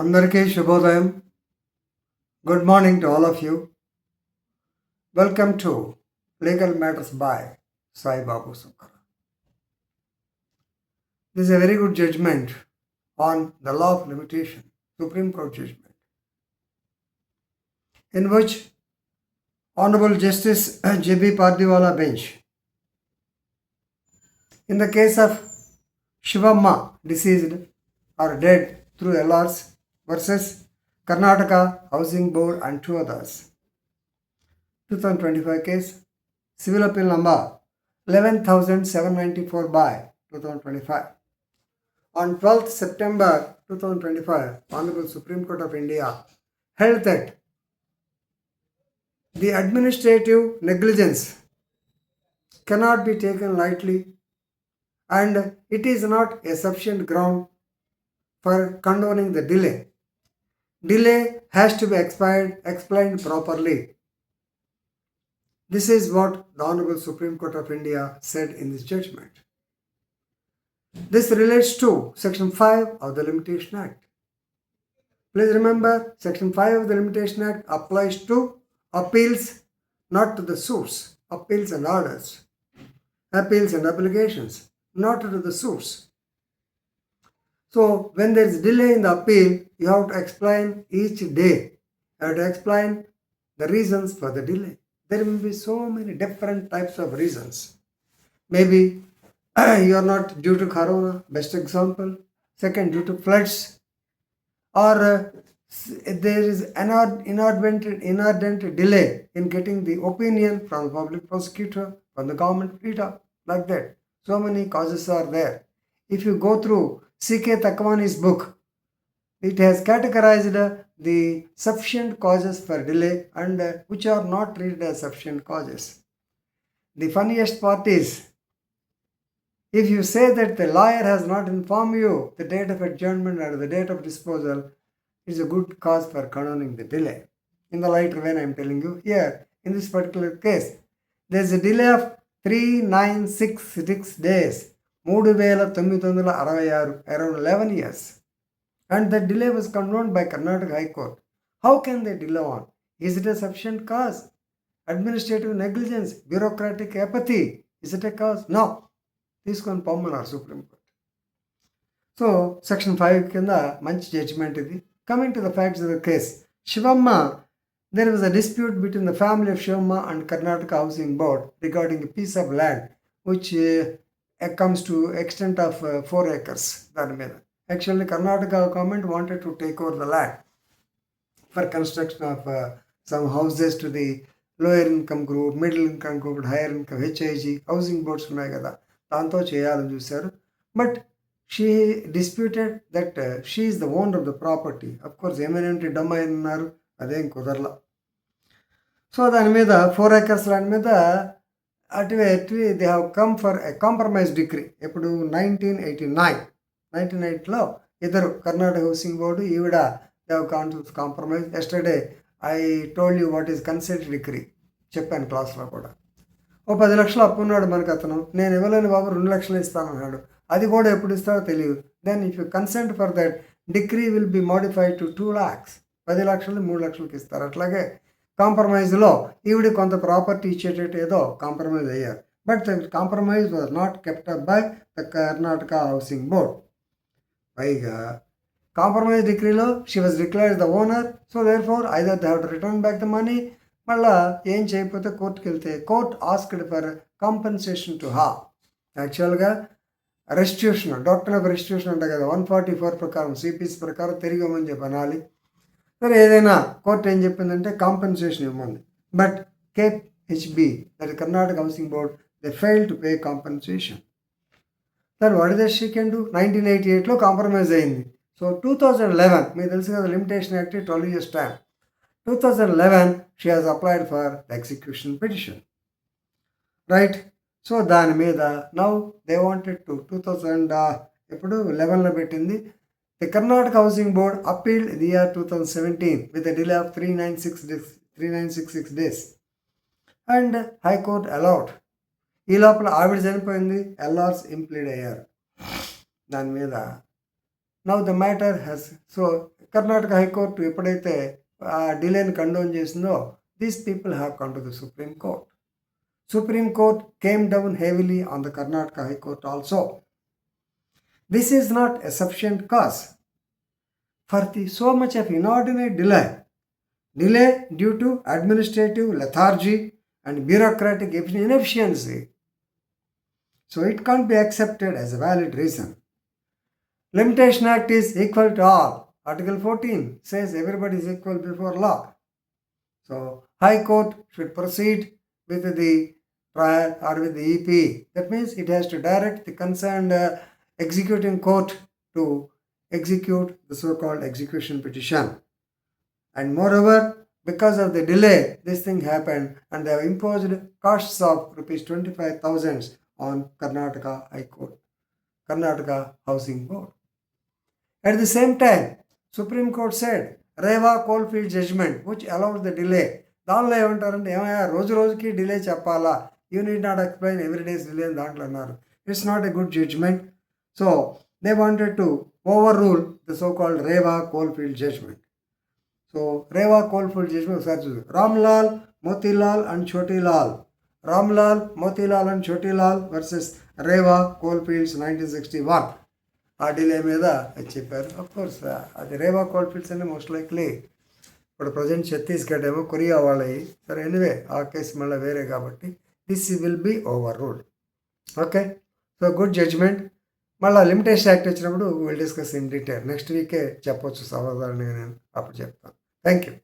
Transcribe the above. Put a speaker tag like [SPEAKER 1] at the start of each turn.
[SPEAKER 1] అందరికీ శుభోదయం. Good morning to all of you. Welcome to Legal Matters by Sai Babu Sukkar. This is a very good judgment on the law of limitation, Supreme Court judgment, in which Honorable Justice J.B. Pardiwala bench, in the case of Shivamma, deceased or dead through LRs versus Karnataka Housing Board and two others, 2025 case, civil appeal number 11,794 by 2025. On 12th September 2025, Honorable Supreme Court of India held that the administrative negligence cannot be taken lightly and it is not a sufficient ground for condoning the delay. Delay has to be explained properly. This is what the Honorable Supreme Court of India said in this judgment. This relates to Section 5 of the Limitation Act. Please remember, Section 5 of the Limitation Act applies to appeals, not to the suits. Appeals and orders. Appeals and obligations, not to the suits. So, when there is delay in the appeal, you have to explain each day. You have to explain the reasons for the delay. There will be so many different types of reasons. Maybe you are not due to corona, best example. Second, due to floods. Or there is inordinate delay in getting the opinion from the public prosecutor, from the government leader, like that. So many causes are there. If you go through C.K. Takwani's book, it has categorized the sufficient causes for delay and which are not treated as sufficient causes. The funniest part is, if you say that the lawyer has not informed you the date of adjournment or the date of disposal, it is a good cause for condoning the delay. In the light vein, I am telling you here, in this particular case, there is a delay of 3966 days. 3,966, around 11 years. And the delay was condoned by Karnataka High Court. How can they delay on? Is it a sufficient cause? Administrative negligence, bureaucratic apathy, is it a cause? No. This one Pommanar Supreme Court. So, Section 5 kinda manchi judgment idi. Coming to the facts of the case, Shivamma, there was a dispute between the family of Shivamma and Karnataka Housing Board regarding a piece of land which comes to extent of 4 acres. Actually, Karnataka government wanted to take over the land for construction of some houses to the lower income group, middle income group, higher income, HIG, housing boards ఉన్నాయి కదా, దాంతో చేయాలని చూశారు. But she disputed that she is the owner of the property. Of course eminent domain అన్నారు, అదేం కుదరలా. So దాని మీద 4 acres land మీద అటు they have come for a compromise decree. ఎప్పుడు 1989లో ఇద్దరు కర్ణాటక హౌసింగ్ బోర్డు ఈవిడ they have come to compromise. Yesterday I told you what is consent decree చెప్పాను క్లాస్లో కూడా. ఓ 10 లక్షలు అప్పు ఉన్నాడు మనకు అతను, నేను ఇవ్వలేని బాబు 2 లక్షలు ఇస్తానన్నాడు. అది కూడా ఎప్పుడు ఇస్తాడో తెలియదు. Then if you consent for that decree will be modified to 2 lakhs. 10 లక్షలు 3 లక్షలకి ఇస్తారు. అట్లాగే కాంప్రమైజ్లో ఈవిడ కొంత ప్రాపర్టీ ఇచ్చేటట్టు ఏదో కాంప్రమైజ్ అయ్యారు. But the compromise was not kept up by the Karnataka housing board. పైగా కాంప్రమైజ్ డిగ్రీలో she was declared the owner. So therefore either they have to return back the money. మళ్ళీ ఏం చేయకపోతే కోర్టుకి వెళ్తే court asked for compensation to హా. యాక్చువల్గా restitution, doctor of restitution అంటే కదా, 144 ప్రకారం సిపిసి ప్రకారం తిరిగి ఇవ్వమని చెప్పి అనాలి. సరే ఏదైనా కోర్టు ఏం చెప్పిందంటే కాంపెన్సేషన్ ఇవ్వమంది. But KHB, that Karnataka housing board, they fail to pay compensation. That what is she can do? 1988లో కాంప్రమైజ్ అయింది. సో 2011, మీకు తెలుసు కదా limitation act 12 years time. 2011 she has applied for the execution petition, right. So దాని మీద now they wanted to 2011లో పెట్టింది. The Karnataka Housing Board appealed the year 2017 with a delay of 3966 days and High Court allowed. ఈ లోపల ఆవిడ చనిపోయింది, LRs implead అయ్యారు దాని మీద. Now the matter has, so Karnataka high court ఎప్పుడైతే ఆ డిలేని కండోన్ చేసిందో, these people have come to the supreme court. Supreme Court came down heavily on the Karnataka High Court also. This is not a sufficient cause for so much of inordinate delay. Delay due to administrative lethargy and bureaucratic inefficiency. So it can't be accepted as a valid reason. Limitation Act is equal to all. Article 14 says everybody is equal before law. So High Court should proceed with the trial or with the EP. That means it has to direct the concerned executing court to execute the so-called execution petition. And moreover, because of the delay, this thing happened and they have imposed costs of rupees 25,000 on Karnataka High Court, Karnataka Housing Board. At the same time, Supreme Court said, Reva Coalfield judgment, which allows the delay. దానిలో ఏమంటారంటే ఏమయ్యా రోజుకి delay చెప్పాలా, you need not explain every days delay అని దాంట్లో అన్నారు. It's not a good judgement. So they wanted to overrule the so called Rewa coalfield judgement. So Rewa coalfield judgement ఒకసారి చూసి, Ramlal Motilal and Chotilal. Ramlal Motilal and Chotilal versus Rewa coalfields 1961. ఆ delay మీద అది చెప్పారు. Of course అది రేవా కోల్ఫీల్డ్స్ అంటే మోస్ట్ లైక్లీ ఇప్పుడు ప్రజెంట్ ఛత్తీస్గఢ్ ఏమో కొరియా వాళ్ళవి. సరే ఎనివే ఆ కేసు మళ్ళీ వేరే కాబట్టి this will be overruled. Okay, so good judgement. మళ్ళీ లిమిటేషన్ యాక్ట్ వచ్చినప్పుడు will discuss in detail. Next వీకే చెప్పొచ్చు సాధారణంగా, నేను అప్పుడు చెప్తాను. Thank you.